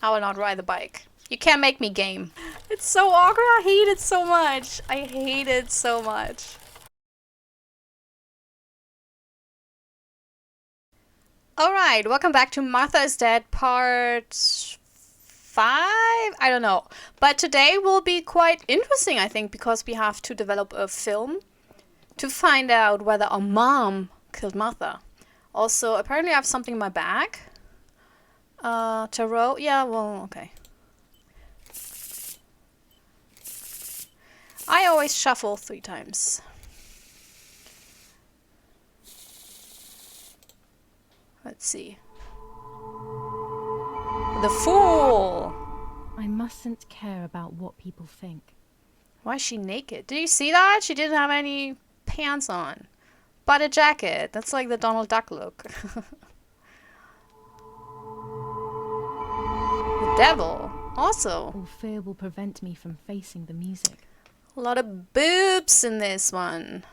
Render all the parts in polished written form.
I will not ride the bike. You can't make me game. It's so awkward. I hate it so much. I hate it so much. Alright, welcome back to Martha is Dead part 5? I don't know. But today will be quite interesting, I think, because we have to develop a film to find out whether our mom killed Martha. Also, apparently I have something in my bag. Tarot? Yeah, well, okay. I always shuffle 3 times. Let's see. The Fool! I mustn't care about what people think. Why is she naked? Did you see that? She didn't have any pants on. But a jacket. That's like the Donald Duck look. The Devil. Also. All fear will prevent me from facing the music. A lot of boobs in this one.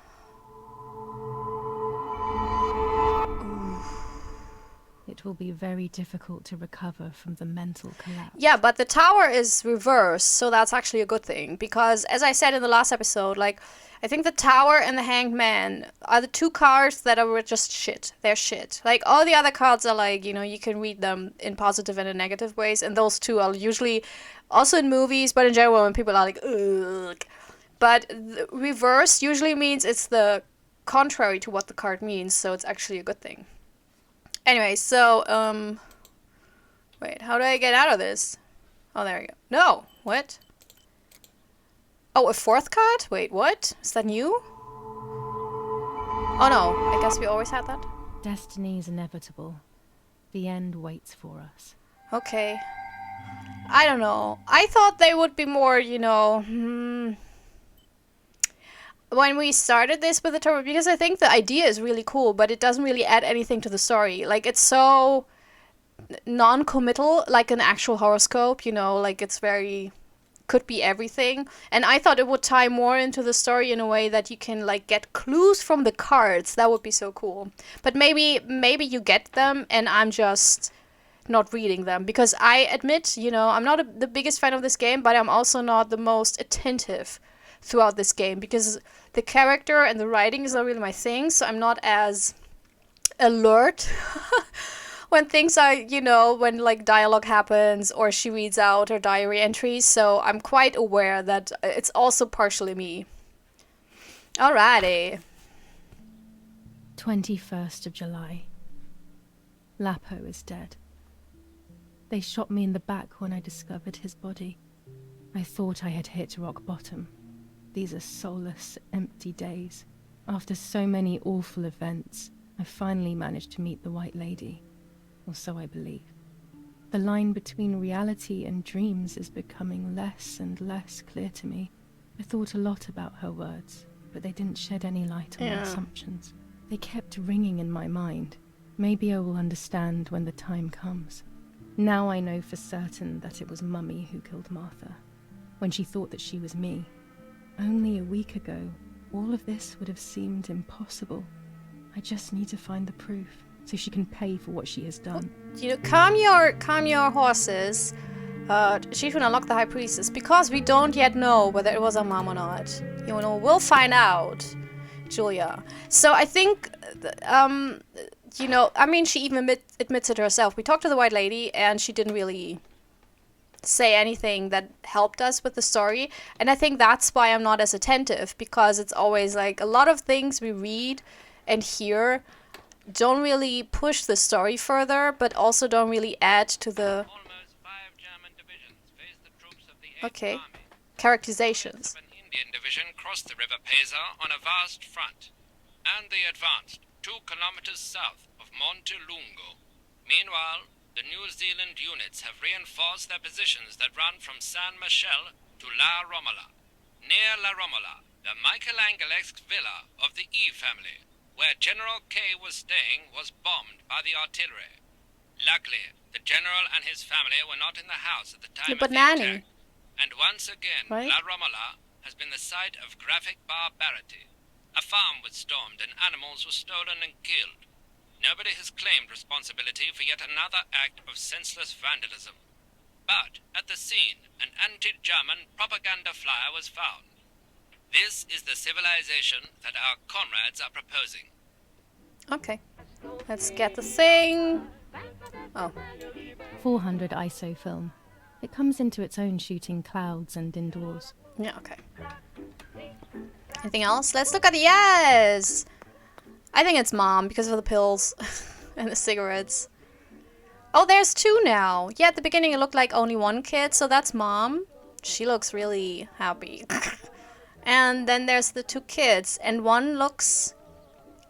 It will be very difficult to recover from the mental collapse. Yeah, but the tower is reversed, so that's actually a good thing. Because, as I said in the last episode, like, I think the tower and the hanged man are the 2 cards that are just shit. They're shit. Like, all the other cards are like, you know, you can read them in positive and in negative ways. And those 2 are usually also in movies, but in general when people are like, ugh. But the reverse usually means it's the contrary to what the card means, so it's actually a good thing. Anyway, so, wait, how do I get out of this? Oh, there we go. No! What? Oh, a 4th card? Wait, what? Is that new? Oh no, I guess we always had that. Destiny is inevitable. The end waits for us. Okay. I don't know. I thought they would be more, you know, when we started this with the tower, because I think the idea is really cool, but it doesn't really add anything to the story. Like, it's so non-committal, like an actual horoscope, you know, like it's very, could be everything. And I thought it would tie more into the story in a way that you can, like, get clues from the cards. That would be so cool. But maybe you get them and I'm just not reading them, because I admit, you know, I'm not the biggest fan of this game, but I'm also not the most attentive throughout this game, because the character and the writing is not really my thing, so I'm not as alert when things are, you know, when like dialogue happens or she reads out her diary entries, so I'm quite aware that it's also partially me. Alrighty. 21st of July. Lapo is dead. They shot me in the back when I discovered his body. I thought I had hit rock bottom. These are soulless, empty days. After so many awful events, I finally managed to meet the White Lady. Or so I believe. The line between reality and dreams is becoming less and less clear to me. I thought a lot about her words, but they didn't shed any light on my assumptions. They kept ringing in my mind. Maybe I will understand when the time comes. Now I know for certain that it was Mummy who killed Martha, when she thought that she was me. Only a week ago, all of this would have seemed impossible. I just need to find the proof, so she can pay for what she has done. You know, calm your horses. She's gonna lock the High Priestess, because we don't yet know whether it was our mom or not. You know, we'll find out, Giulia. So I think, you know, I mean, she even admits it herself. We talked to the White Lady, and she didn't really say anything that helped us with the story. And I think that's why I'm not as attentive, because it's always like a lot of things we read and hear don't really push the story further, but also don't really add to the... Okay. Characterizations. An Indian division crossed the river Pesa on a vast front, and they advanced 2 kilometers south of Montelungo. Meanwhile, the New Zealand units have reinforced their positions that run from San Michel to La Romola. Near La Romola, the Michelangelesque villa of the E family, where General K was staying, was bombed by the artillery. Luckily, the general and his family were not in the house at the time of the attack. And once again, right? La Romola has been the site of graphic barbarity. A farm was stormed and animals were stolen and killed. Nobody has claimed responsibility for yet another act of senseless vandalism. but at the scene, an anti-German propaganda flyer was found. This is the civilization that our comrades are proposing. Okay. Let's get the thing. Oh. 400 ISO film. It comes into its own shooting clouds and indoors. Yeah, okay. Anything else? Let's look at the yes! I think it's mom because of the pills and the cigarettes. Oh, there's two now. Yeah, at the beginning it looked like only one kid, so that's mom. She looks really happy. And then there's the two kids, and one looks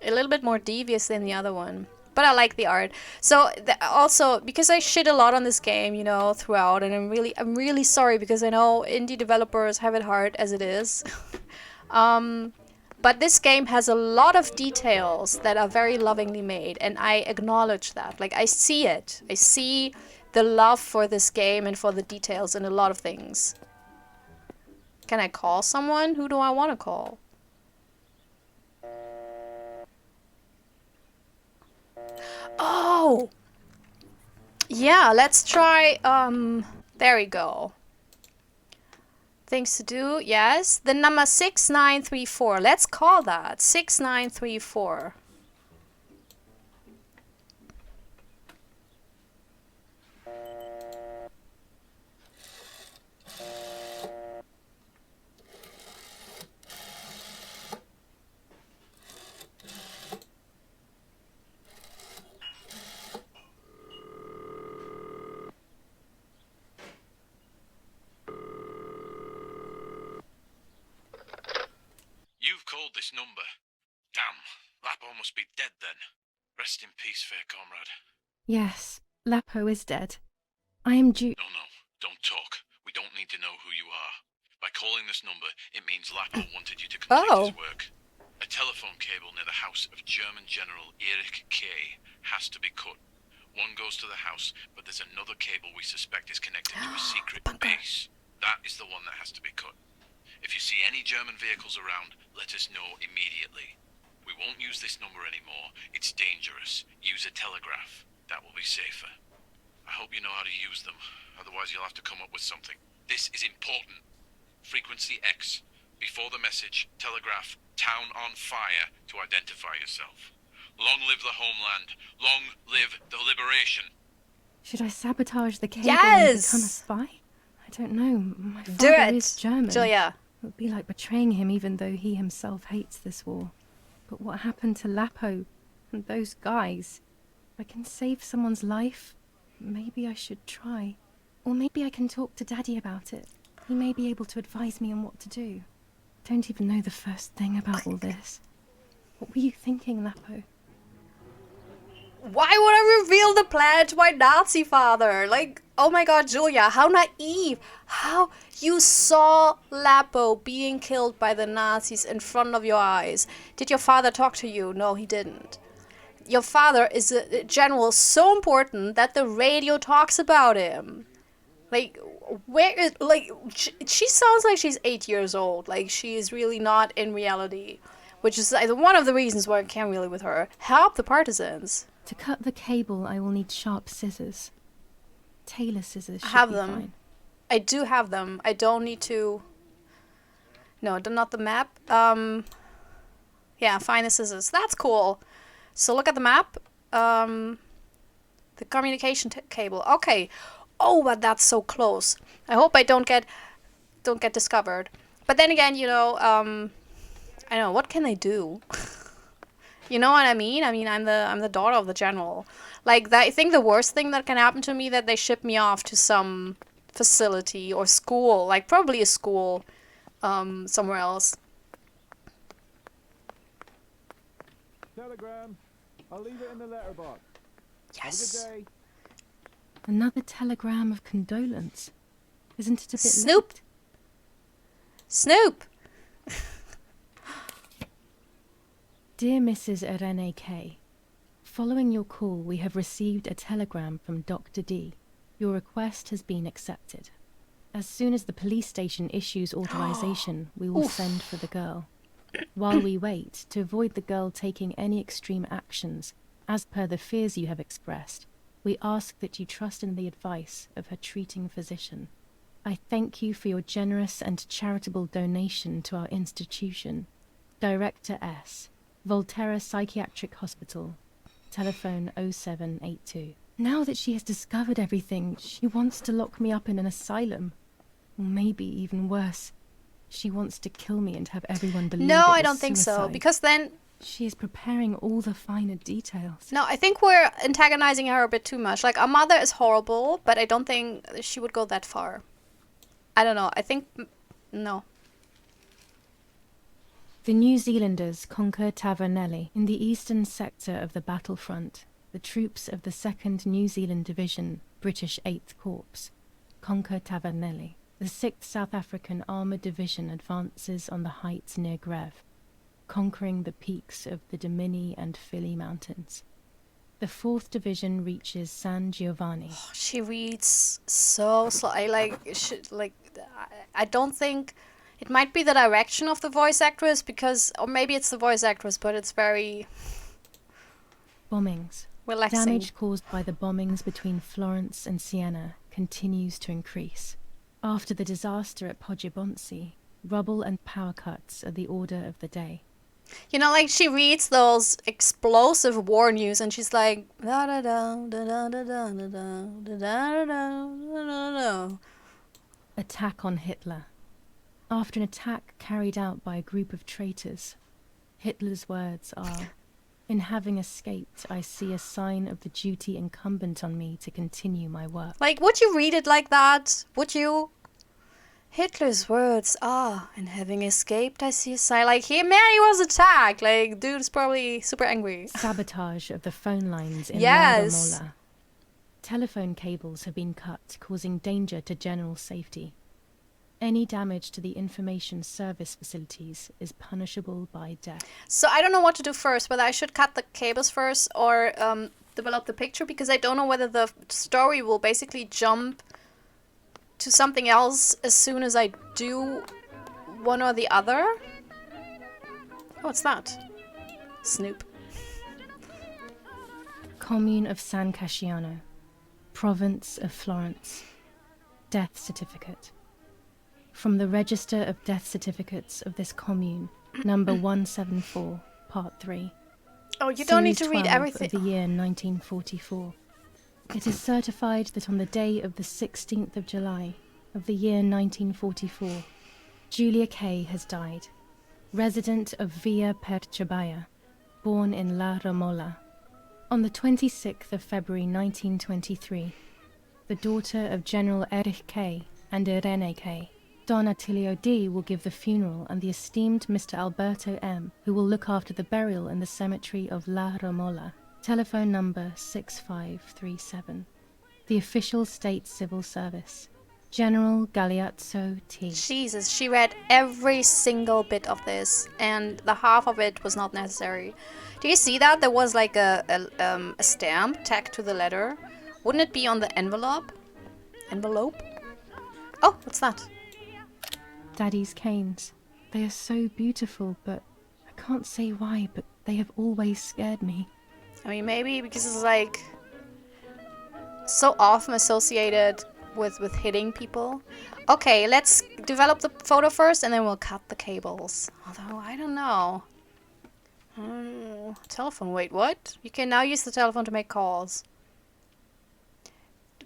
a little bit more devious than the other one. But I like the art. So also because I shit a lot on this game, you know, throughout, and I'm really sorry because I know indie developers have it hard as it is. But this game has a lot of details that are very lovingly made, and I acknowledge that. Like, I see it. I see the love for this game and for the details in a lot of things. Can I call someone? Who do I want to call? Oh! Yeah, let's try, there we go. Things to do, yes. The number 6934. Let's call that 6934. You've called this number. Damn, Lapo must be dead then. Rest in peace, fair comrade. Yes, Lapo is dead. I am due. No, don't talk. We don't need to know who you are. By calling this number, it means Lapo wanted you to complete his work. A telephone cable near the house of German General Erich K. has to be cut. One goes to the house, but there's another cable we suspect is connected to a secret base. That is the one that has to be cut. If you see any German vehicles around, let us know immediately. We won't use this number anymore. It's dangerous. Use a telegraph. That will be safer. I hope you know how to use them. Otherwise, you'll have to come up with something. This is important. Frequency X. Before the message, telegraph town on fire to identify yourself. Long live the homeland. Long live the liberation. Should I sabotage the cable and become a spy? I don't know. My father is German. Giulia. It would be like betraying him even though he himself hates this war. But what happened to Lapo and those guys? If I can save someone's life, maybe I should try. Or maybe I can talk to Daddy about it. He may be able to advise me on what to do. Don't even know the first thing about all this. What were you thinking, Lapo? Why would I reveal the plan to my Nazi father? Like, oh my god, Giulia, how naive. How you saw Lapo being killed by the Nazis in front of your eyes. Did your father talk to you? No, he didn't. Your father is a general so important that the radio talks about him. Like, where is, like, she sounds like she's 8 years old. Like, she is really not in reality. Which is one of the reasons why I can't really with her. Help the partisans. To cut the cable, I will need sharp scissors. Tailor scissors should have be them. fine. I do have them. I don't need to... No, not the map. Yeah, find the scissors. That's cool. So look at the map. The communication cable. Okay. Oh, but that's so close. I hope I don't get discovered. But then again, you know, I don't know, what can they do? You know what I mean? I mean, I'm the daughter of the general. Like, I think the worst thing that can happen to me that they ship me off to some facility or school, like probably a school, somewhere else. Telegram. I'll leave it in the letterbox. Yes. Have a good day. Another telegram of condolence. Isn't it a bit Snoop. late? Snoop. Dear Mrs. Irene K., following your call, we have received a telegram from Dr. D. Your request has been accepted. As soon as the police station issues authorization, we will send for the girl. While we wait, to avoid the girl taking any extreme actions, as per the fears you have expressed, We ask that you trust in the advice of her treating physician. I thank you for your generous and charitable donation to our institution. Director S. Volterra Psychiatric Hospital. Telephone 0782. Now that she has discovered everything, she wants to lock me up in an asylum. Or maybe even worse, she wants to kill me and have everyone believe No, it I was don't think so. suicide. Because then... She is preparing all the finer details. No, I think we're antagonizing her a bit too much. Like, our mother is horrible, but I don't think she would go that far. I don't know. I think... No. The New Zealanders conquer Tavernelli. In the eastern sector of the battlefront, the troops of the 2nd New Zealand Division, British 8th Corps, conquer Tavernelli. The 6th South African Armoured Division advances on the heights near Greve, conquering the peaks of the Dimini and Philly Mountains. The 4th Division reaches San Giovanni. She reads so slow. I don't think... It might be the direction of the voice actress, because... Or maybe it's the voice actress, but it's very... Bombings. relaxing. Damage caused by the bombings between Florence and Siena continues to increase. After the disaster at Poggibonsi, rubble and power cuts are the order of the day. You know, like, she reads those explosive war news and she's like, da da da da da da da da da da da da. Attack on Hitler. After an attack carried out by a group of traitors, Hitler's words are, "In having escaped, I see a sign of the duty incumbent on me to continue my work." Like, would you read it like that? Would you? Hitler's words are, "In having escaped, I see a sign." Like, he was attacked. Like, dude is probably super angry. Sabotage of the phone lines in Yes. Ladomola. Telephone cables have been cut, causing danger to general safety. Any damage to the information service facilities is punishable by death. So I don't know what to do first, whether I should cut the cables first or develop the picture, because I don't know whether the story will basically jump to something else as soon as I do one or the other. Oh, what's that? Snoop. Commune of San Casciano. Province of Florence. Death certificate. From the Register of Death Certificates of this commune, number 174, part 3. Oh, you don't need to Series read 12 everything. of the year 1944. It is certified that on the day of the 16th of July of the year 1944, Giulia K. has died, resident of Via Percebaya, born in La Romola. On the 26th of February 1923, the daughter of General Erich K. and Irene K., Don Attilio D. will give the funeral, and the esteemed Mr. Alberto M., who will look after the burial in the cemetery of La Romola. Telephone number 6537. The official state civil service. General Galeazzo T. Jesus, she read every single bit of this, and the half of it was not necessary. Do you see that? There was like a stamp tacked to the letter. Wouldn't it be on the envelope? Envelope? Oh, what's that? Daddy's canes. They are so beautiful, but I can't say why, but they have always scared me. I mean, maybe because it's like so often associated with hitting people. Okay, let's develop the photo first and then we'll cut the cables. Although, I don't know. Telephone, wait, what? You can now use the telephone to make calls.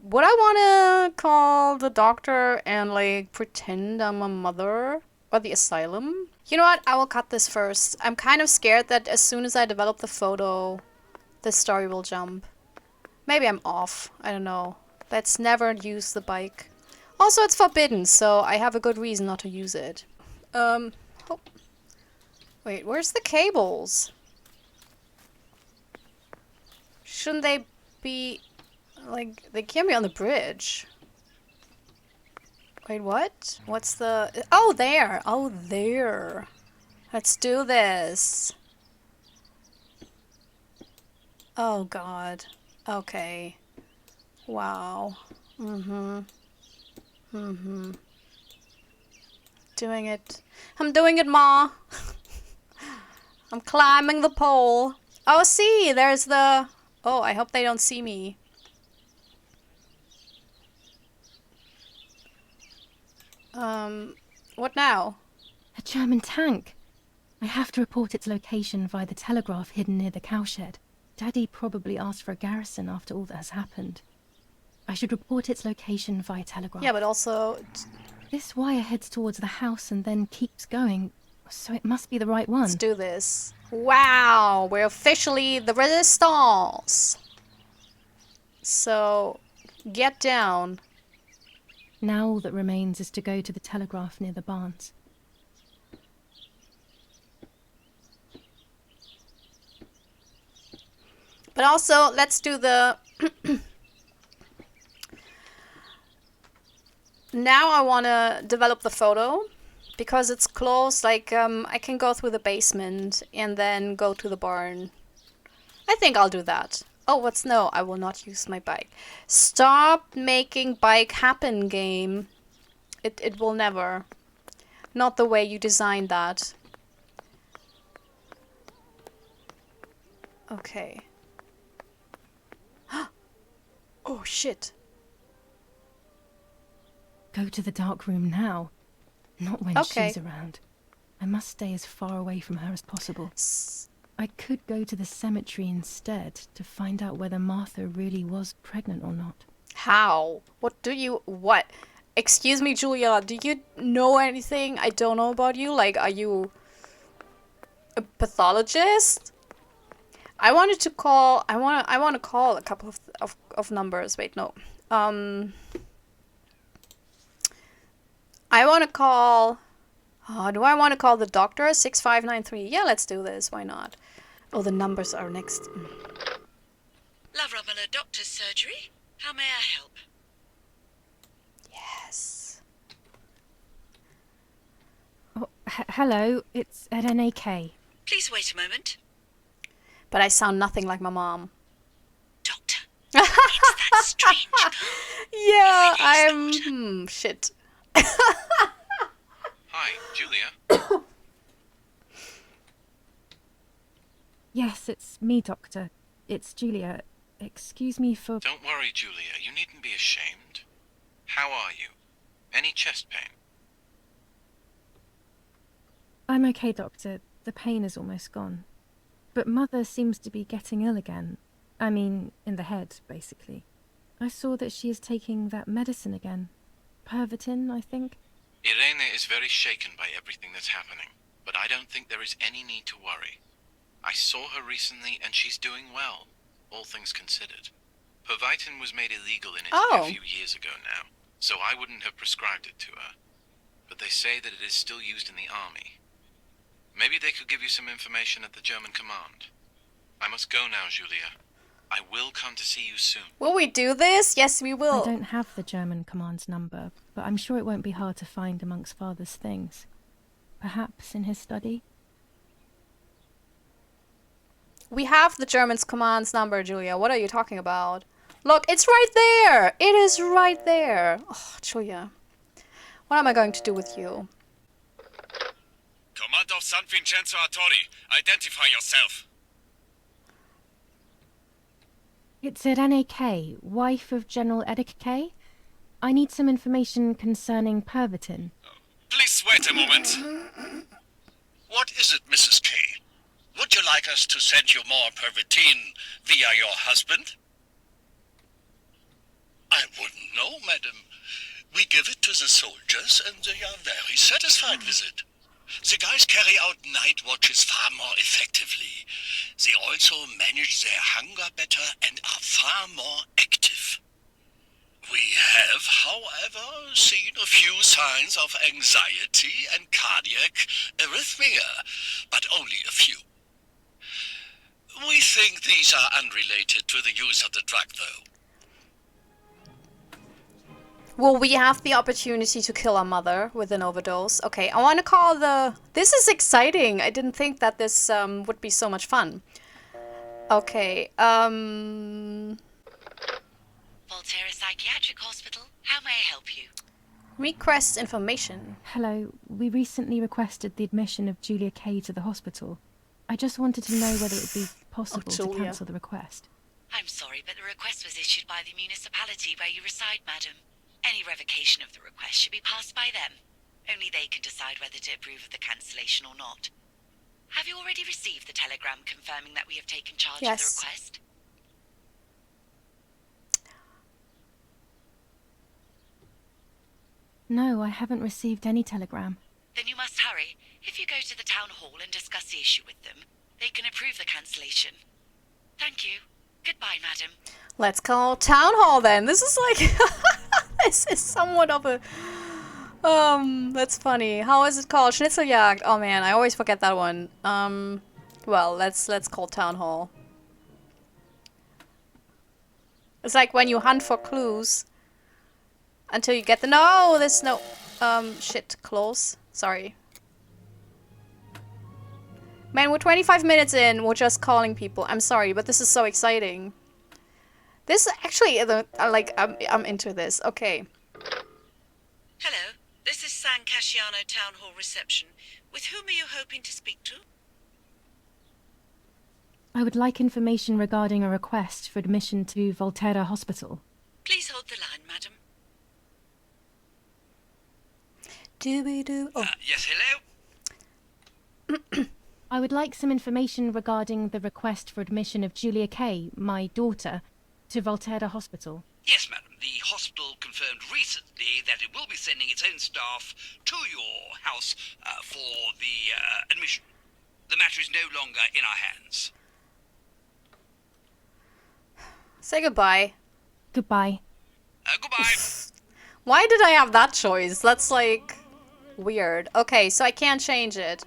Would I want to call the doctor and, like, pretend I'm a mother? Or the asylum? You know what? I will cut this first. I'm kind of scared that as soon as I develop the photo, the story will jump. Maybe I'm off. I don't know. Let's never use the bike. Also, it's forbidden, so I have a good reason not to use it. Oh. Wait, where's the cables? Shouldn't they be... Like, they can't be on the bridge. Wait, what? What's the... Oh, there! Oh, there! Let's do this. Oh, God. Okay. Wow. Doing it. I'm doing it, Ma! I'm climbing the pole. Oh, see! There's the... Oh, I hope they don't see me. What now? A German tank! I have to report its location via the telegraph hidden near the cowshed. Daddy probably asked for a garrison after all that has happened. I should report its location via telegraph. Yeah, but also... This wire heads towards the house and then keeps going, so it must be the right one. Let's do this. Wow, we're officially the Resistance. So, get down. Now all that remains is to go to the telegraph near the barns. But also, let's do the... Now I want to develop the photo. Because it's close, like, I can go through the basement and then go to the barn. I think I'll do that. Oh, what's no? I will not use my bike. Stop making bike happen, game. It will never. Not the way you designed that. Okay. Oh, shit. Go to the dark room now. Not when she's around. I must stay as far away from her as possible. I could go to the cemetery instead to find out whether Martha really was pregnant or not. How? What? Excuse me, Giulia, do you know anything I don't know about you? Like, are you a pathologist? I want to call a couple of numbers. Wait, no. I want to call... do I want to call the doctor? 6593. Yeah, let's do this. Why not? Oh, the numbers are next. Lavromila Doctor's Surgery. How may I help? Yes. Oh, hello, it's at NAK. Please wait a moment. But I sound nothing like my mom. Doctor, it's that strange girl. Yeah, I'm... shit. Hi, Giulia. Yes, it's me, Doctor. It's Giulia. Excuse me for... Don't worry, Giulia. You needn't be ashamed. How are you? Any chest pain? I'm okay, Doctor. The pain is almost gone. But Mother seems to be getting ill again. I mean, in the head, basically. I saw that she is taking that medicine again. Pervitin, I think. Irene is very shaken by everything that's happening, but I don't think there is any need to worry. I saw her recently and she's doing well, all things considered. Pervitin was made illegal in Italy a few years ago now, so I wouldn't have prescribed it to her. But they say that it is still used in the army. Maybe they could give you some information at the German command. I must go now, Giulia. I will come to see you soon. Will we do this? Yes, we will. I don't have the German command's number, but I'm sure it won't be hard to find amongst Father's things. Perhaps in his study? We have the German's command's number, Giulia. What are you talking about? Look, it's right there! It is right there! Oh, Giulia. What am I going to do with you? Command of San Vincenzo Artori, identify yourself. It's at NAK, wife of General Edic K. I need some information concerning Pervitin. Please wait a moment. What is it, Mrs. K? Would you like us to send you more Pervitin via your husband? I wouldn't know, madam. We give it to the soldiers and they are very satisfied with it. The guys carry out night watches far more effectively. They also manage their hunger better and are far more active. We have, however, seen a few signs of anxiety and cardiac arrhythmia, but only a few. We think these are unrelated to the use of the drug, though. Will we have the opportunity to kill our mother with an overdose? Okay, I want to call the... This is exciting! I didn't think that this would be so much fun. Okay, Volterra Psychiatric Hospital, how may I help you? Request information. Hello, we recently requested the admission of Giulia K to the hospital. I just wanted to know whether it would be possible to Giulia. cancel the request. I'm sorry, but the request was issued by the municipality where you reside, madam. Any revocation of the request should be passed by them. Only they can decide whether to approve of the cancellation or not. Have you already received the telegram confirming that we have taken charge of the Yes. request? No, I haven't received any telegram. Then you must hurry. If you go to the town hall and discuss the issue with them, they can approve the cancellation. Thank you. Goodbye, madam. Let's call town hall then. This is like this is somewhat of a that's funny. How is it called? Schnitzeljagd. Oh man, I always forget that one. Well, let's call town hall. It's like when you hunt for clues until you get the no, there's no shit, close. Sorry. Man, we're 25 minutes in, we're just calling people. I'm sorry, but this is so exciting. This actually, I'm into this. Okay. Hello, this is San Casciano Town Hall reception. With whom are you hoping to speak to? I would like information regarding a request for admission to Volterra Hospital. Please hold the line, madam. Doobie-doo. Oh. Yes, hello? I would like some information regarding the request for admission of Giulia Kay, my daughter, to Volterra Hospital. Yes, madam. The hospital confirmed recently that it will be sending its own staff to your house for the admission. The matter is no longer in our hands. Say goodbye. Goodbye. Goodbye. Why did I have that choice? That's like weird. Okay, so I can't change it.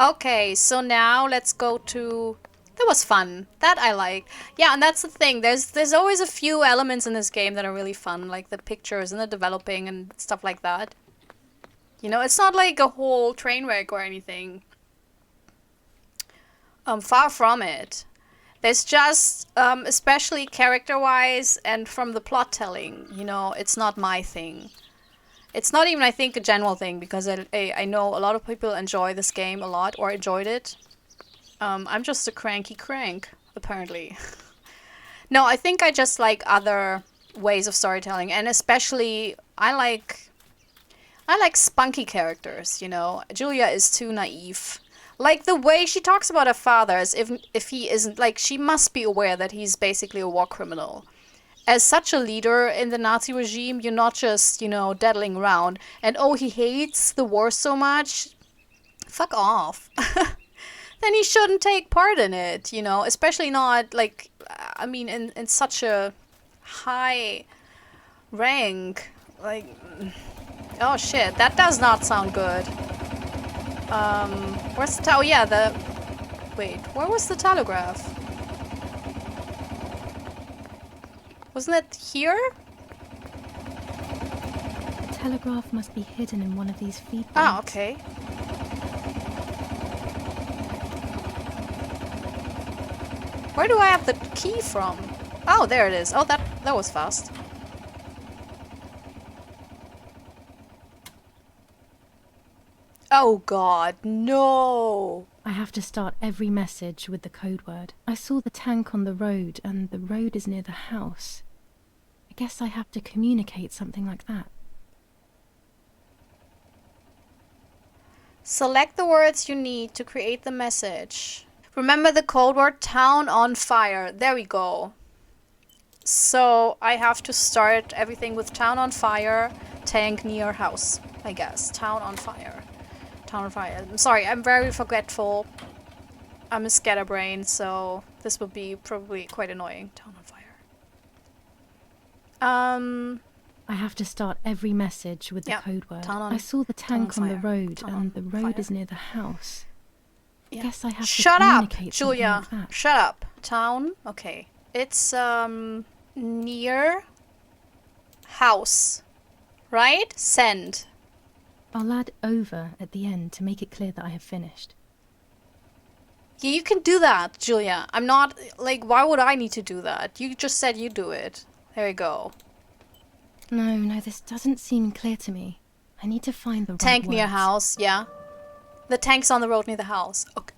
Okay, so now let's go to... That was fun. That I liked. Yeah, and that's the thing. There's always a few elements in this game that are really fun, like the pictures and the developing and stuff like that. You know, it's not like a whole train wreck or anything. Far from it. There's just, especially character-wise and from the plot telling, you know, it's not my thing. It's not even, I think, a general thing, because I know a lot of people enjoy this game a lot, or enjoyed it. I'm just a cranky crank, apparently. No, I think I just like other ways of storytelling, and especially, I like spunky characters, you know. Giulia is too naive. Like, the way she talks about her father, as if he isn't, like, she must be aware that he's basically a war criminal. As such a leader in the Nazi regime, you're not just, you know, daddling around. And, oh, he hates the war so much. Fuck off. Then he shouldn't take part in it, you know. Especially not, like, I mean, in such a high rank. Like, oh shit, that does not sound good. Where's the oh yeah, wait, where was the telegraph? Wasn't it here? The telegraph must be hidden in one of these feed points. Ah, okay. Where do I have the key from? Oh, there it is. Oh, that was fast. Oh god, no! I have to start every message with the code word. I saw the tank on the road, and the road is near the house. I guess I have to communicate something like that. Select the words you need to create the message. Remember the code word town on fire. There we go. So I have to start everything with town on fire, tank near house, I guess. Town on fire. Town on fire. I'm sorry, I'm very forgetful. I'm a scatterbrain, so this will be probably quite annoying. Town on fire. I have to start every message with the Yeah, code word. town on- I saw the tank on the fire. road, Town and the on road fire. is near the house. I Yeah. guess I have to Shut up, communicate Giulia. something like that. Shut up. Town. Okay. It's near house. Right? Send. I'll add over at the end to make it clear that I have finished. Yeah, you can do that, Giulia. I'm not like, why would I need to do that? You just said you do it. There you go. No, this doesn't seem clear to me. I need to find the Tank right near words. house, yeah. The tank's on the road near the house. Okay.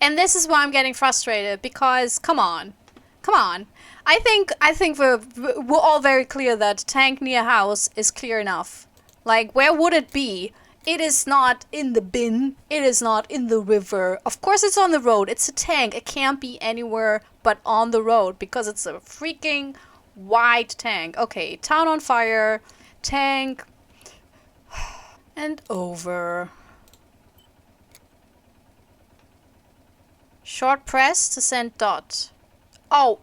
And this is why I'm getting frustrated, because come on. Come on. I think we're all very clear that tank near house is clear enough. Like, where would it be? It is not in the bin. It is not in the river. Of course it's on the road. It's a tank. It can't be anywhere but on the road because it's a freaking white tank. Okay, town on fire, tank, and over. Short press to send dot. Oh,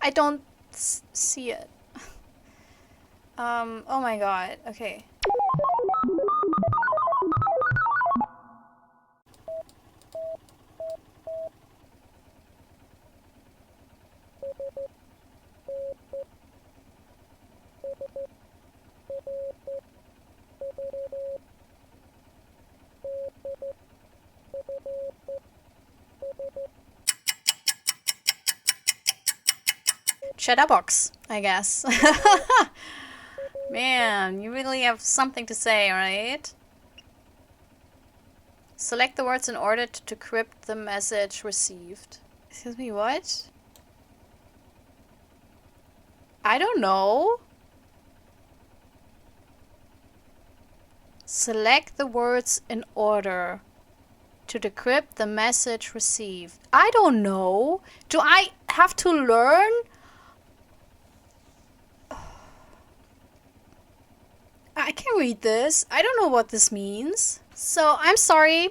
I don't see it. Oh my god. Okay. Chatterbox, I guess. Man, you really have something to say, right? Select the words in order to decrypt the message received. Excuse me, what? I don't know. Select the words in order to decrypt the message received. I don't know. Do I have to learn? I can read this. I don't know what this means. So, I'm sorry.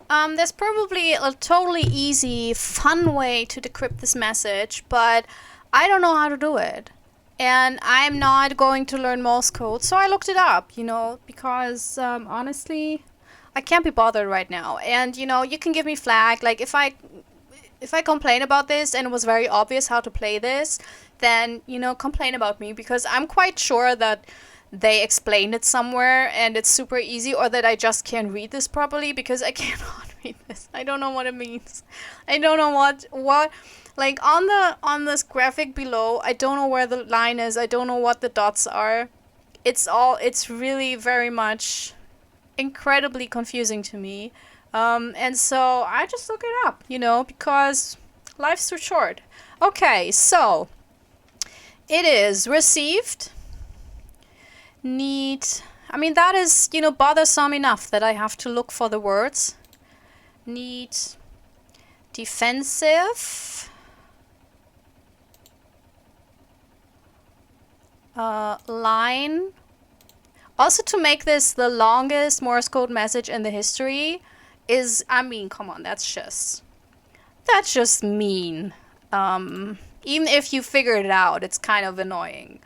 There's probably a totally easy, fun way to decrypt this message, but I don't know how to do it. And I'm not going to learn Morse code, so I looked it up, you know, because honestly, I can't be bothered right now. And, you know, you can give me flag. Like, if I complain about this and it was very obvious how to play this, then, you know, complain about me, because I'm quite sure that they explained it somewhere and it's super easy, or that I just can't read this properly, because I cannot read this. I don't know what it means. I don't know what like on this graphic below, I don't know where the line is. I don't know what the dots are. It's really very much incredibly confusing to me. And so I just look it up, you know, because life's too short. Okay, so it is received. Need, I mean, that is, you know, bothersome enough that I have to look for the words. Need defensive. Line. Also, to make this the longest Morse code message in the history is, I mean, come on, that's just mean. Even if you figured it out, it's kind of annoying.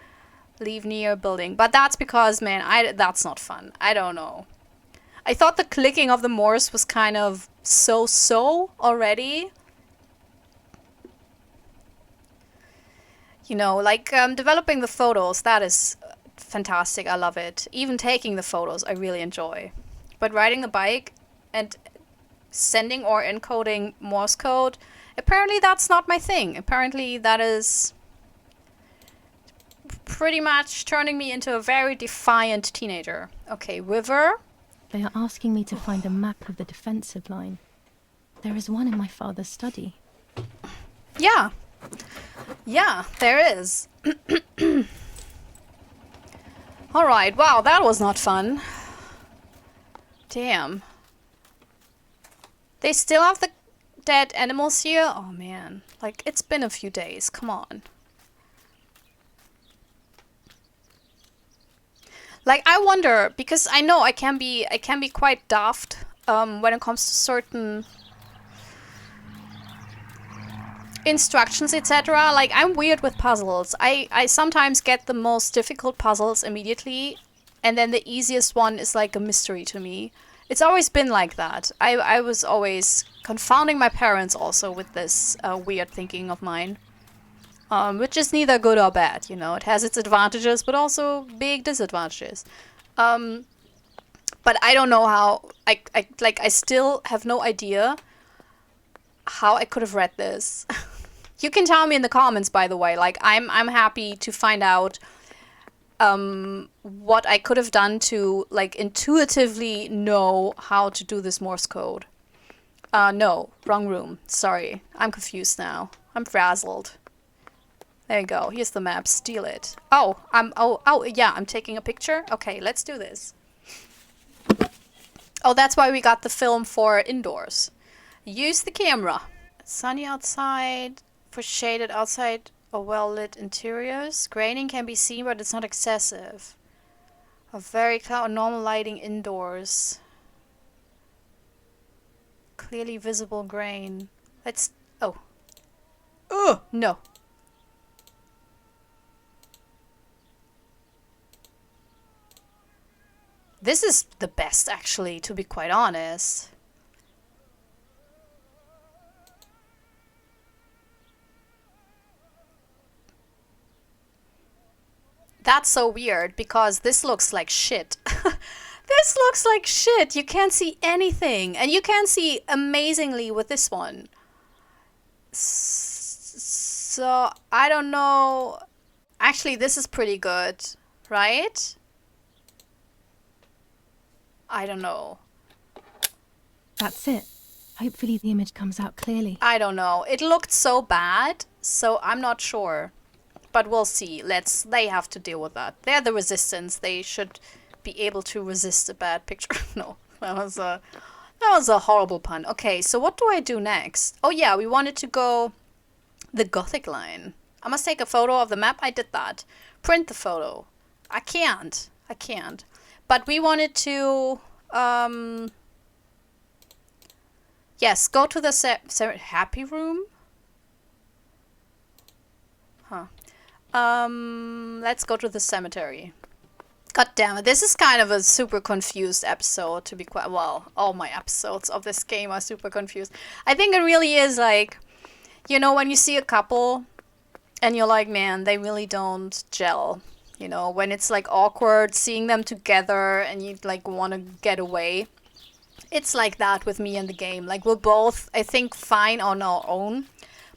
Leave near building. But that's because, man, that's not fun. I don't know. I thought the clicking of the Morse was kind of so already. You know, like developing the photos, that is fantastic. I love it. Even taking the photos, I really enjoy. But riding the bike and sending or encoding Morse code, apparently that's not my thing. Apparently that is pretty much turning me into a very defiant teenager. Okay, river. They are asking me to find a map of the defensive line. There is one in my father's study. Yeah. Yeah, there is. Alright, wow, that was not fun. Damn. They still have the dead animals here? Oh man. Like, it's been a few days, come on. Like, I wonder, because I know I can be quite daft when it comes to certain instructions, etc. Like, I'm weird with puzzles. I sometimes get the most difficult puzzles immediately, and then the easiest one is like a mystery to me. It's always been like that. I was always confounding my parents also with this weird thinking of mine. Which is neither good or bad, you know. It has its advantages, but also big disadvantages. But I don't know how... I still have no idea how I could have read this. You can tell me in the comments, by the way. Like, I'm happy to find out what I could have done to, like, intuitively know how to do this Morse code. No, wrong room. Sorry, I'm confused now. I'm frazzled. There you go. Here's the map. Steal it. Oh, yeah, I'm taking a picture. Okay, let's do this. Oh, that's why we got the film for indoors. Use the camera. It's sunny outside. For shaded outside or well-lit interiors. Graining can be seen, but it's not excessive. A very cloud normal lighting indoors. Clearly visible grain. Let's... Oh. Ugh! No. This is the best, actually, to be quite honest. That's so weird, because this looks like shit. This looks like shit. You can't see anything. And you can see amazingly with this one. So, I don't know. Actually, this is pretty good, right? I don't know. That's it. Hopefully the image comes out clearly. I don't know. It looked so bad, so I'm not sure. But we'll see. They have to deal with that. They're the resistance. They should be able to resist a bad picture. No, that was a horrible pun. Okay, so what do I do next? Oh yeah, we wanted to go the Gothic line. I must take a photo of the map. I did that. Print the photo. I can't. But we wanted to yes, go to the happy room. Huh. Let's go to the cemetery. God damn it, this is kind of a super confused episode, to be quite... Well, all my episodes of this game are super confused. I think it really is like, you know, when you see a couple and you're like, man, they really don't gel. You know, when it's like awkward seeing them together and you like want to get away. It's like that with me and the game. Like, we're both, I think, fine on our own.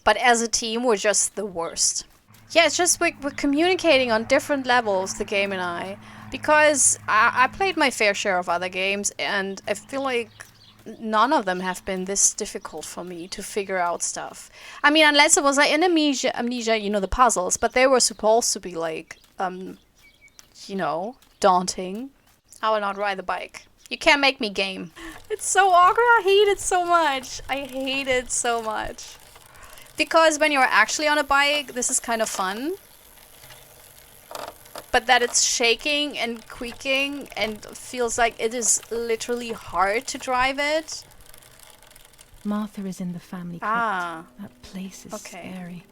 But as a team, we're just the worst. Yeah, it's just we're communicating on different levels, the game and I. Because I played my fair share of other games, and I feel like none of them have been this difficult for me to figure out stuff. I mean, unless it was like in Amnesia, you know, the puzzles, but they were supposed to be like, you know, daunting. I will not ride the bike. You can't make me game. It's so awkward. I hate it so much. I hate it so much. Because when you're actually on a bike, this is kind of fun. But that it's shaking and creaking and feels like it is literally hard to drive it. Martha is in the family crypt. Ah. That place is Okay. scary.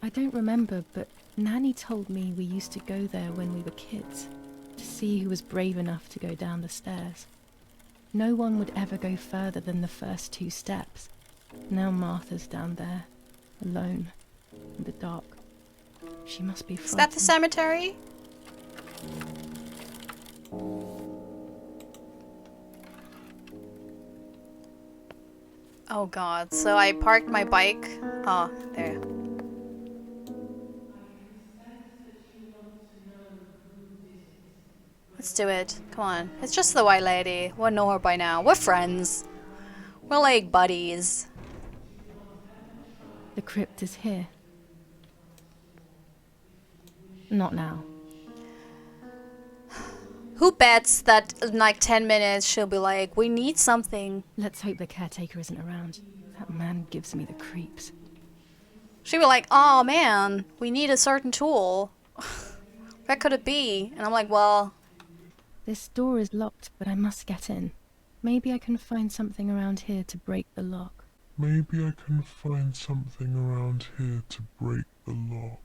I don't remember, but Nanny told me we used to go there when we were kids, to see who was brave enough to go down the stairs. No one would ever go further than the first 2 steps. Now Martha's down there, alone, in the dark. She must be frightened. Is that the cemetery? Oh god, so I parked my bike. Oh, there. Let's do it. Come on. It's just the white lady. We'll know her by now. We're friends. We're like buddies. The crypt is here. Not now. Who bets that in like 10 minutes she'll be like, we need something. Let's hope the caretaker isn't around. That man gives me the creeps. She'll be like, oh man, we need a certain tool. Where could it be? And I'm like, well... This door is locked, but I must get in. Maybe I can find something around here to break the lock. Maybe I can find something around here to break the lock.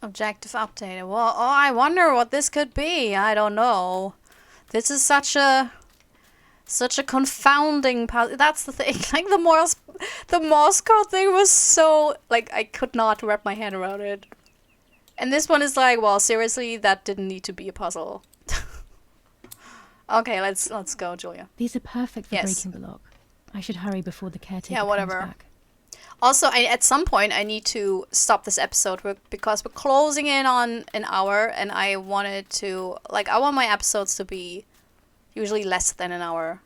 Objective updated. Well, oh, I wonder what this could be. I don't know. This is such a confounding puzzle. That's the thing. Like the Morse code thing was so like I could not wrap my head around it. And this one is like, well, seriously, that didn't need to be a puzzle. Okay, let's go, Giulia. These are perfect for Yes. breaking the lock. I should hurry before the caretaker Yeah, whatever. comes back. Also, at some point, I need to stop this episode because we're closing in on an hour, and I wanted to, like, I want my episodes to be usually less than an hour.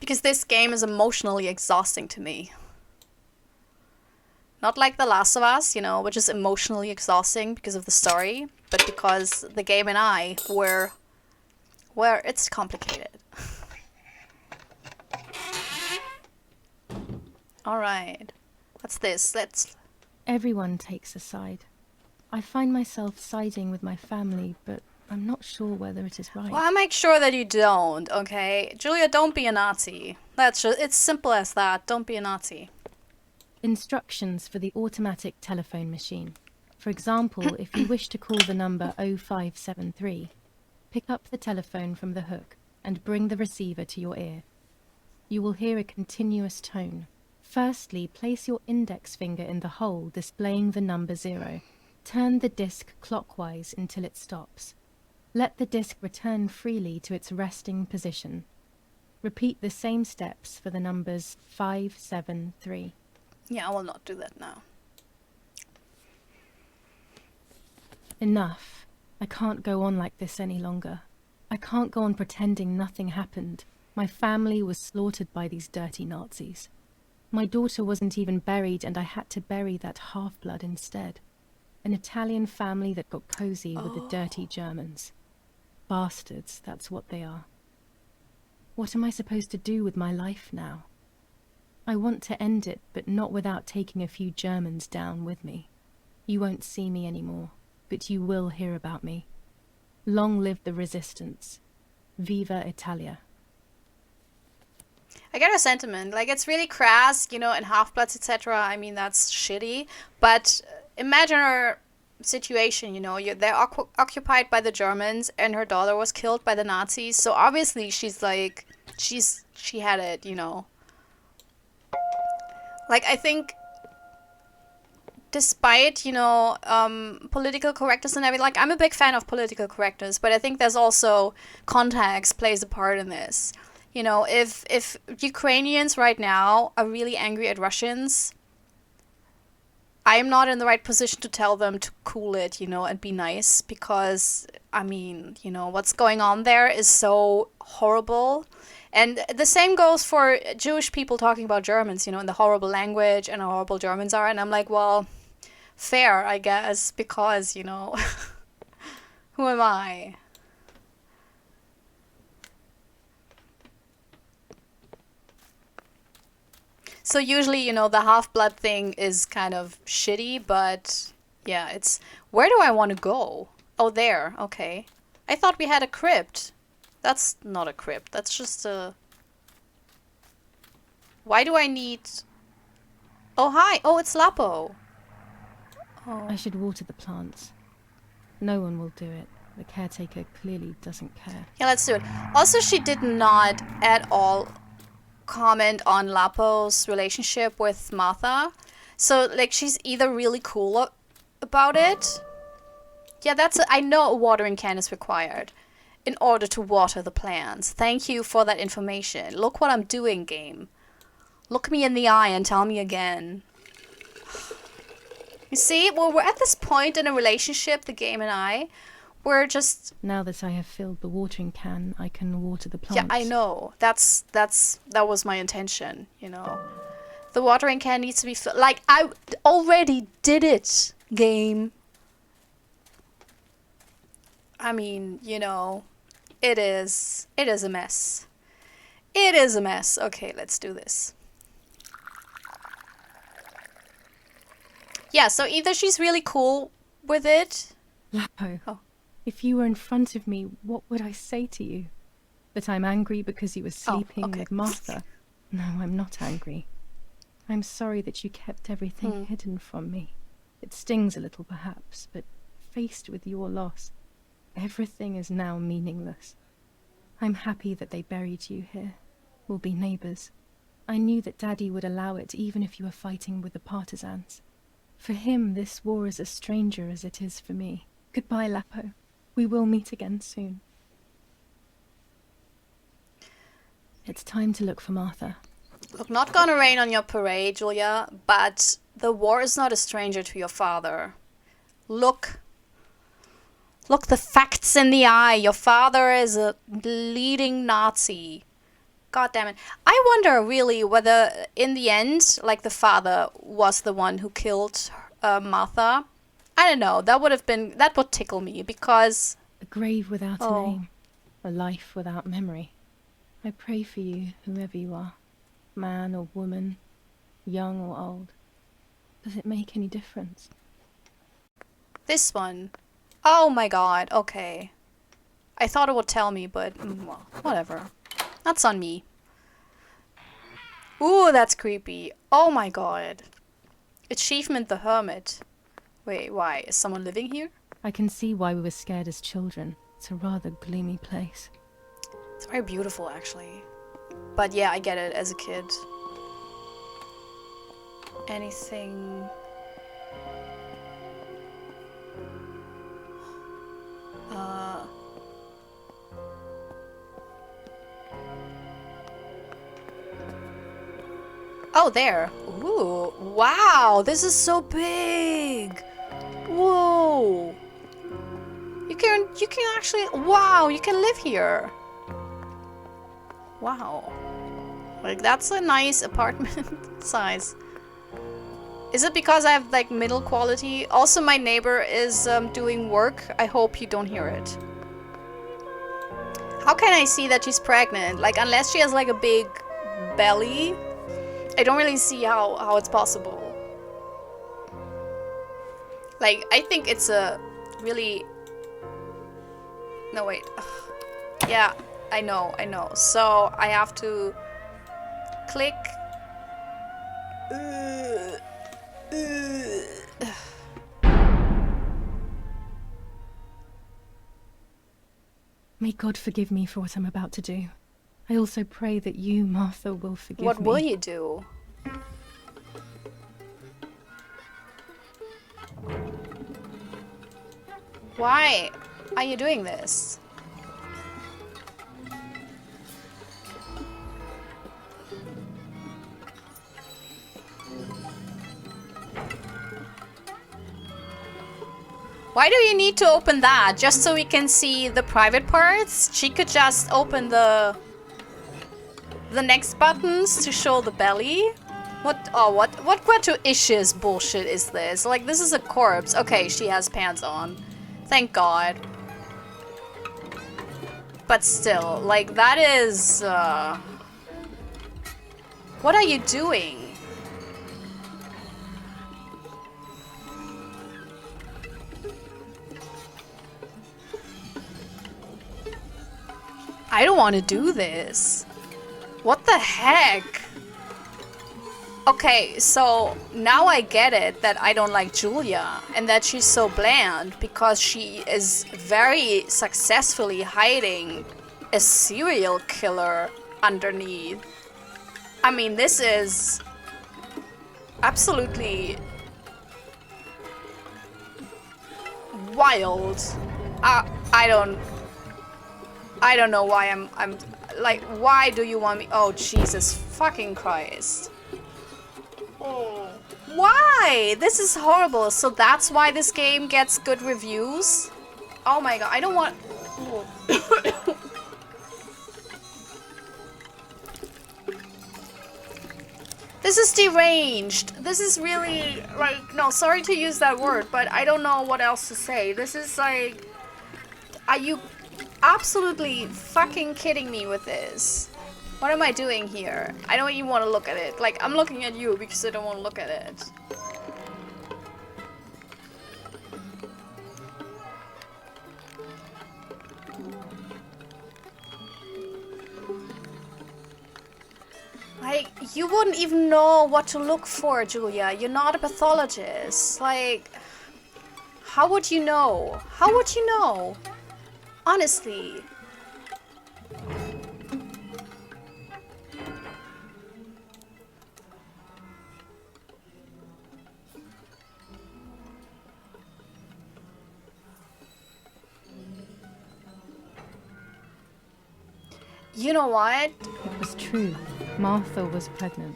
Because this game is emotionally exhausting to me. Not like The Last of Us, you know, which is emotionally exhausting because of the story, but because the game and I were where it's complicated. Alright. What's this? Let's... Everyone takes a side. I find myself siding with my family, but I'm not sure whether it is right. Well, I make sure that you don't, okay? Giulia, don't be a Nazi. That's just... It's simple as that. Don't be a Nazi. Instructions for the automatic telephone machine. For example, if you wish to call the number 0573, pick up the telephone from the hook and bring the receiver to your ear. You will hear a continuous tone. Firstly, place your index finger in the hole displaying the number 0. Turn the disc clockwise until it stops. Let the disc return freely to its resting position. Repeat the same steps for the numbers 573. Yeah, I will not do that now. Enough. I can't go on like this any longer. I can't go on pretending nothing happened. My family was slaughtered by these dirty Nazis. My daughter wasn't even buried, and I had to bury that half-blood instead. An Italian family that got cozy with the dirty Germans. Bastards, that's what they are. What am I supposed to do with my life now? I want to end it, but not without taking a few Germans down with me. You won't see me anymore, but you will hear about me. Long live the resistance. Viva Italia. I get her sentiment. Like, it's really crass, you know, and Half-Bloods, etc. I mean, that's shitty. But imagine her situation, you know. They're occupied by the Germans, and her daughter was killed by the Nazis. So obviously she's like, she had it, you know. Like, I think, despite, you know, political correctness and everything, like, I'm a big fan of political correctness, but I think there's also context plays a part in this. You know, if Ukrainians right now are really angry at Russians, I am not in the right position to tell them to cool it, you know, and be nice, because, I mean, you know, what's going on there is so horrible. And the same goes for Jewish people talking about Germans, you know, and the horrible language and how horrible Germans are. And I'm like, well, fair, I guess, because, you know, who am I? So usually, you know, the half-blood thing is kind of shitty, but yeah, it's... Where do I want to go? Oh, there. Okay. I thought we had a crypt. That's not a crypt. That's just a... Why do I need... Oh, hi. Oh, it's Lapo. Oh. I should water the plants. No one will do it. The caretaker clearly doesn't care. Yeah, let's do it. Also, she did not at all comment on Lapo's relationship with Martha. So, like, she's either really cool about it. Yeah, I know a watering can is required in order to water the plants. Thank you for that information. Look what I'm doing, game. Look me in the eye and tell me again. You see, well, we're at this point in a relationship, the game and I, we're just... Now that I have filled the watering can, I can water the plants. Yeah, I know. That was my intention, you know. The watering can needs to be filled. Like, I already did it, game. I mean, you know, it is a mess. It is a mess. Okay, let's do this. Yeah, so either she's really cool with it. Lapo. Oh. If you were in front of me, what would I say to you? That I'm angry because you were sleeping with Martha? No, I'm not angry. I'm sorry that you kept everything hidden from me. It stings a little, perhaps, but faced with your loss, everything is now meaningless. I'm happy that they buried you here. We'll be neighbours. I knew that Daddy would allow it even if you were fighting with the partisans. For him, this war is as stranger as it is for me. Goodbye, Lapo. We will meet again soon. It's time to look for Martha. Look, not gonna rain on your parade, Giulia, but the war is not a stranger to your father. Look the facts in the eye. Your father is a leading Nazi. God damn it. I wonder really whether in the end, like the father was the one who killed Martha. I don't know. That would tickle me because A grave without a oh, name. A life without memory. I pray for you, whoever you are. Man or woman. Young or old. Does it make any difference? this one. Oh my god. Okay. I thought it would tell me, but well, whatever. That's on me. Ooh, that's creepy. Oh my god. Achievement the Hermit. Wait, why? Is someone living here? I can see why we were scared as children. It's a rather gloomy place. It's very beautiful, actually. But yeah, I get it as a kid. Anything... Oh, there. Ooh, wow, this is so big. Whoa. You can actually, wow, you can live here. Wow. Like, that's a nice apartment size. Is it because I have, like, middle quality? Also, my neighbor is doing work. I hope you don't hear it. How can I see that she's pregnant? Like, unless she has, like, a big belly, I don't really see how it's possible. Like, I think it's a really... No, wait. Yeah, I know. So, I have to click... May God forgive me for what I'm about to do. I also pray that you, Martha, will forgive me. What will you do? Why are you doing this? Why do you need to open that? Just so we can see the private parts? She could just open the next buttons to show the belly? What gratuitious bullshit is this? Like, this is a corpse. Okay, she has pants on. Thank God. But still, like, that is, what are you doing? I don't want to do this. What the heck? Okay, so now I get it that I don't like Giulia and that she's so bland because she is very successfully hiding a serial killer underneath. I mean, this is absolutely wild. I don't know why I'm like, why do you want me? Oh, Jesus fucking Christ. Oh. Why? This is horrible. So that's why this game gets good reviews? Oh my god, I don't want... This is deranged. This is really, like, no, sorry to use that word, but I don't know what else to say. This is like... Are you absolutely fucking kidding me with this? What am I doing here? I don't even want to look at it. Like, I'm looking at you because I don't want to look at it. Like, you wouldn't even know what to look for, Giulia. You're not a pathologist. Like, how would you know? How would you know? Honestly. You know what? It was true. Martha was pregnant.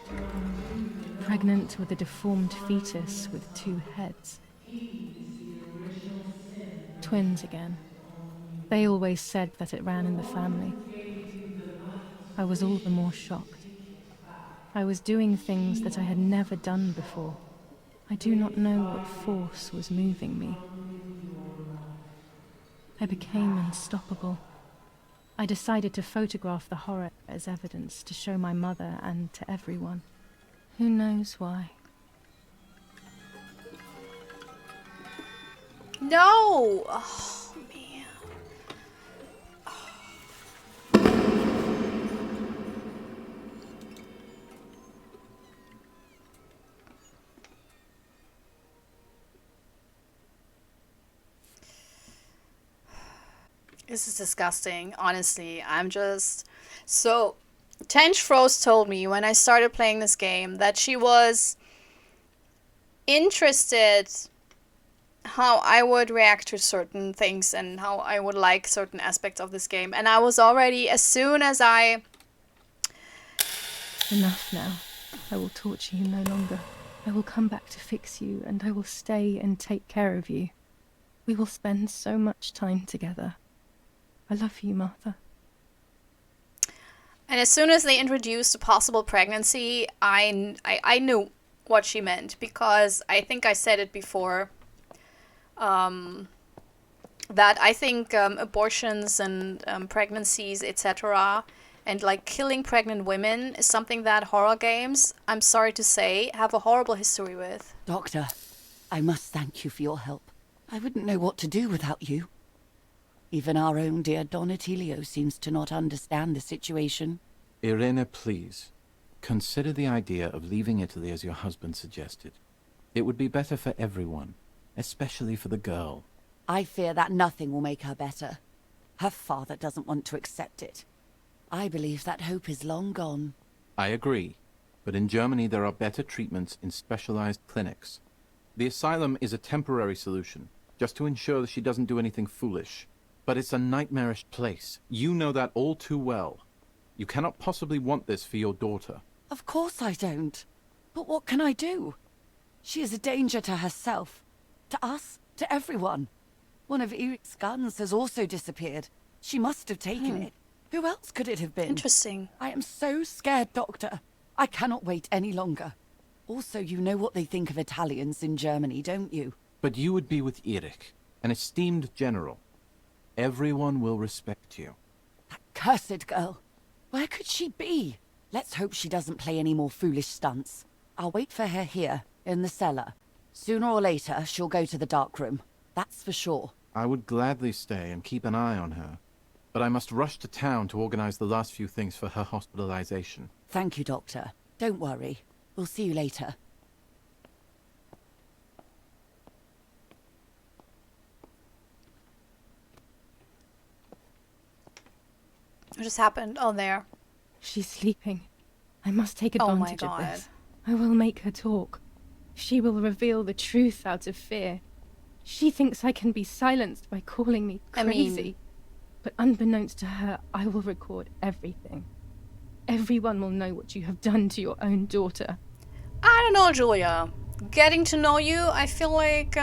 Pregnant with a deformed fetus with 2 heads. Twins again. They always said that it ran in the family. I was all the more shocked. I was doing things that I had never done before. I do not know what force was moving me. I became unstoppable. I decided to photograph the horror as evidence to show my mother and to everyone. Who knows why? No! Oh, man. This is disgusting. Honestly, I'm just... So, Tench Frost told me when I started playing this game that she was interested how I would react to certain things and how I would like certain aspects of this game. And I was already, as soon as I... Enough now. I will torture you no longer. I will come back to fix you, and I will stay and take care of you. We will spend so much time together. I love you, Martha. And as soon as they introduced a possible pregnancy, I knew what she meant, because I think I said it before, that I think abortions and pregnancies, etc., and like killing pregnant women is something that horror games, I'm sorry to say, have a horrible history with. Doctor, I must thank you for your help. I wouldn't know what to do without you. Even our own dear Donatello seems to not understand the situation. Irene, please. Consider the idea of leaving Italy as your husband suggested. It would be better for everyone, especially for the girl. I fear that nothing will make her better. Her father doesn't want to accept it. I believe that hope is long gone. I agree, but in Germany there are better treatments in specialized clinics. The asylum is a temporary solution, just to ensure that she doesn't do anything foolish. But it's a nightmarish place. You know that all too well. You cannot possibly want this for your daughter. Of course I don't. But what can I do? She is a danger to herself, to us, to everyone. One of Eric's guns has also disappeared. She must have taken it. Who else could it have been? Interesting. I am so scared, Doctor. I cannot wait any longer. Also, you know what they think of Italians in Germany, don't you? But you would be with Eric, an esteemed general. Everyone will respect you. That cursed girl. Where could she be? Let's hope she doesn't play any more foolish stunts. I'll wait for her here, in the cellar. Sooner or later, she'll go to the dark room. That's for sure. I would gladly stay and keep an eye on her. But I must rush to town to organize the last few things for her hospitalization. Thank you, Doctor. Don't worry. We'll see you later. What just happened? Oh, there. She's sleeping. I must take Oh my advantage of God. this. I will make her talk. She will reveal the truth out of fear. She thinks I can be silenced by calling me I crazy. mean- But unbeknownst to her, I will record everything. Everyone will know what you have done to your own daughter. I don't know, Giulia. Getting to know you, I feel like,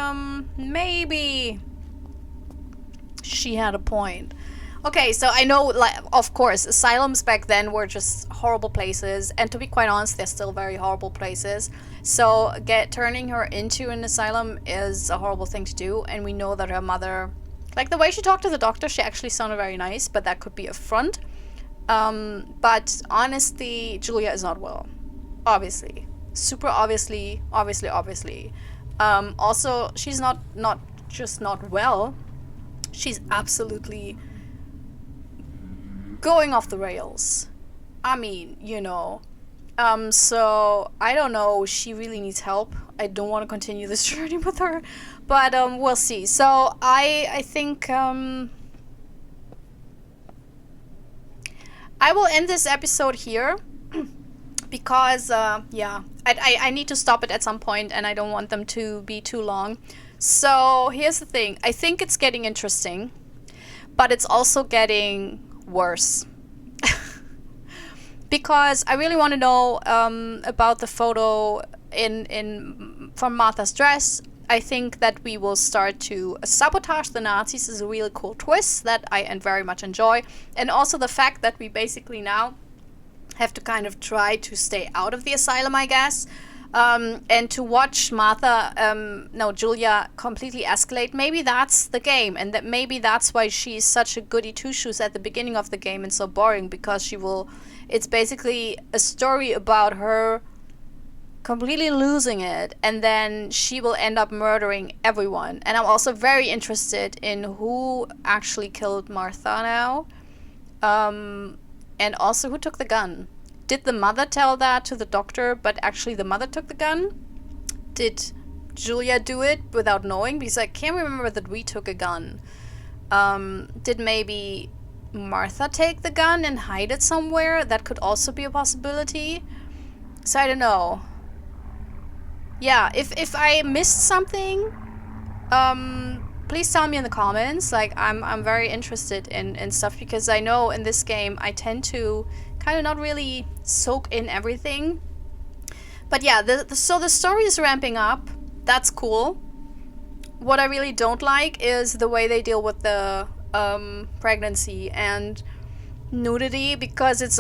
maybe she had a point. Okay, so I know, like, of course, asylums back then were just horrible places, and to be quite honest, they're still very horrible places. So, turning her into an asylum is a horrible thing to do, and we know that her mother, like, the way she talked to the doctor, she actually sounded very nice, but that could be a front. But honestly, Giulia is not well. Obviously. Super obviously. Also, she's not just not well, she's absolutely going off the rails. I mean, you know. So I don't know, she really needs help. I don't want to continue this journey with her, but we'll see. So I think I will end this episode here because yeah, I need to stop it at some point and I don't want them to be too long. So here's the thing, I think it's getting interesting, but it's also getting worse. Because I really want to know about the photo from Martha's dress. I think that we will start to sabotage the Nazis is a really cool twist that I very much enjoy. And also the fact that we basically now have to kind of try to stay out of the asylum, I guess. And to watch Giulia completely escalate, maybe that's the game, and that maybe that's why she's such a goody two-shoes at the beginning of the game and so boring, because it's basically a story about her completely losing it, and then she will end up murdering everyone. And I'm also very interested in who actually killed Martha now, and also who took the gun. Did the mother tell that to the doctor, but actually the mother took the gun? Did Giulia do it without knowing? Because I can't remember that we took a gun. Did maybe Martha take the gun and hide it somewhere? That could also be a possibility. So I don't know. Yeah, if I missed something, please tell me in the comments. Like, I'm very interested in stuff, because I know in this game I tend to kind of not really soak in everything. But yeah, so the story is ramping up. That's cool. What I really don't like is the way they deal with the pregnancy and nudity, because it's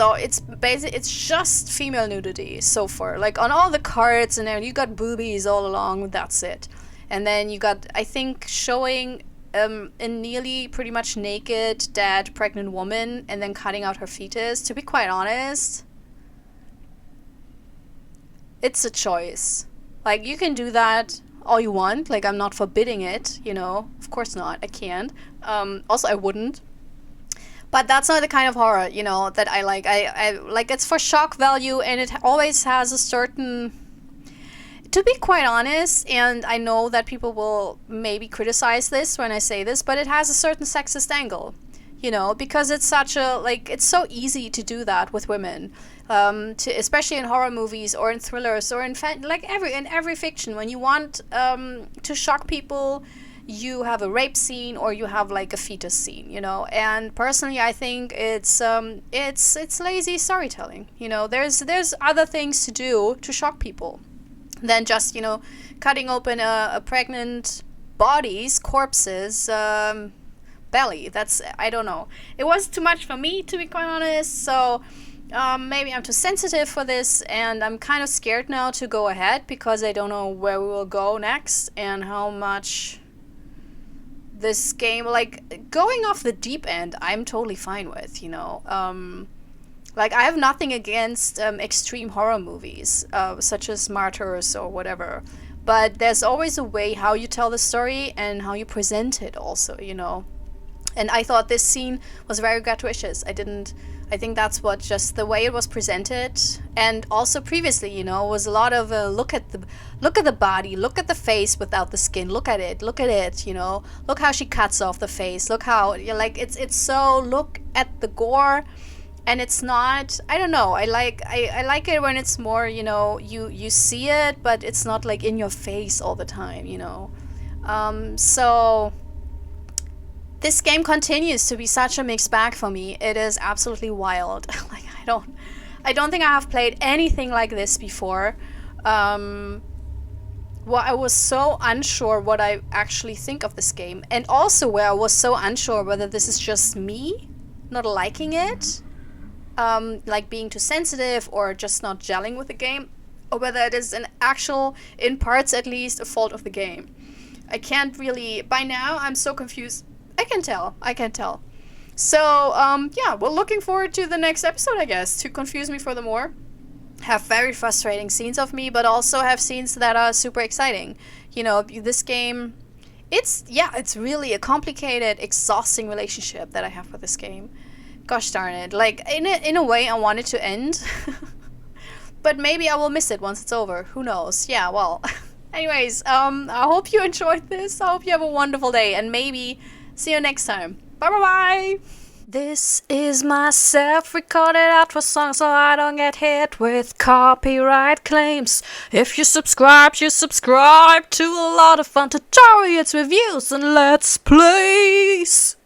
just female nudity so far. Like, on all the cards and everything, you got boobies all along. That's it. And then you got, I think, showing a nearly pretty much naked, dead, pregnant woman, and then cutting out her fetus. To be quite honest, it's a choice. Like, you can do that all you want. Like, I'm not forbidding it, Of course not. I can't. Also, I wouldn't. But that's not the kind of horror, that I like. I like, it's for shock value, and it always has a certain... To be quite honest, and I know that people will maybe criticize this when I say this, but it has a certain sexist angle, because it's such a, like, it's so easy to do that with women, especially in horror movies or in thrillers or in every fiction. When you want to shock people, you have a rape scene or you have like a fetus scene, And personally, I think it's lazy storytelling. There's other things to do to shock people than just, cutting open a pregnant body's corpse's belly. I don't know. It was too much for me, to be quite honest. So maybe I'm too sensitive for this, and I'm kind of scared now to go ahead, because I don't know where we will go next and how much this game, like, going off the deep end, I'm totally fine with, Like, I have nothing against extreme horror movies, such as Martyrs or whatever. But there's always a way how you tell the story and how you present it also, And I thought this scene was very gratuitous. I think that's what, just the way it was presented. And also previously, was a lot of look at the body, look at the face without the skin, look at it, Look how she cuts off the face, look how, like, it's so, look at the gore. And it's not, I don't know, I like it when it's more, you see it, but it's not like in your face all the time, So this game continues to be such a mixed bag for me. It is absolutely wild. Like, I don't think I have played anything like this before. I was so unsure what I actually think of this game, and also where I was so unsure whether this is just me not liking it, like being too sensitive or just not gelling with the game, or whether it is an actual, in parts at least, a fault of the game. I can't really, by now I'm so confused. I can tell. So, yeah, we're looking forward to the next episode, I guess, to confuse me furthermore. Have very frustrating scenes of me, but also have scenes that are super exciting. This game, it's really a complicated, exhausting relationship that I have with this game. Gosh darn it. Like, in a way, I want it to end. But maybe I will miss it once it's over. Who knows? Yeah, well. Anyways, I hope you enjoyed this. I hope you have a wonderful day. And maybe see you next time. Bye-bye-bye. This is myself recorded outro song so I don't get hit with copyright claims. If you subscribe to a lot of fun tutorials, reviews, and let's plays.